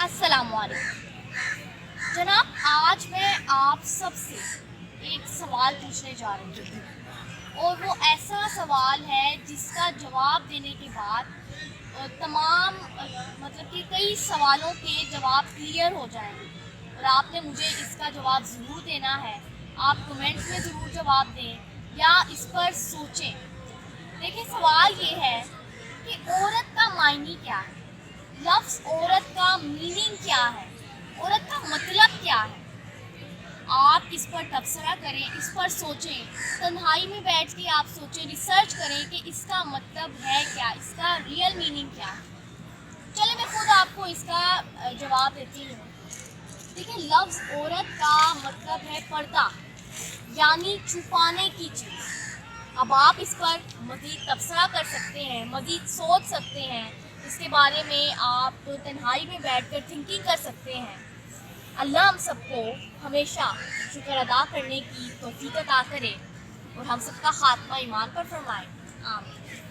अस्सलाम वालेकुम जनाब, आज मैं आप सब से एक सवाल पूछने जा रही हूँ और वो ऐसा सवाल है जिसका जवाब देने के बाद मतलब कि कई सवालों के जवाब क्लियर हो जाएंगे और आपने मुझे इसका जवाब ज़रूर देना है। आप कमेंट्स में ज़रूर जवाब दें या इस पर सोचें। देखिए, सवाल ये है कि औरत का मायने क्या है, लफ्ज़ औरत का मीनिंग क्या है, औरत का मतलब क्या है। आप इस पर तबसरा करें, इस पर सोचें, तन्हाई में बैठ के आप सोचें, रिसर्च करें कि इसका मतलब है क्या, इसका रियल मीनिंग क्या है। चलिए मैं खुद आपको इसका जवाब देती हूँ। देखिए, लफ्ज़ औरत का मतलब है पर्दा, यानी छुपाने की चीज़। अब आप इस पर मज़ीद तबसरा कर सकते हैं, मज़ीद सोच सकते हैं, इसके बारे में आप तन्हाई में बैठकर थिंकिंग कर सकते हैं। अल्लाह हम सबको हमेशा शुक्र अदा करने की तौफीक अता करे और हम सबका खात्मा ईमान पर फरमाए। आमीन।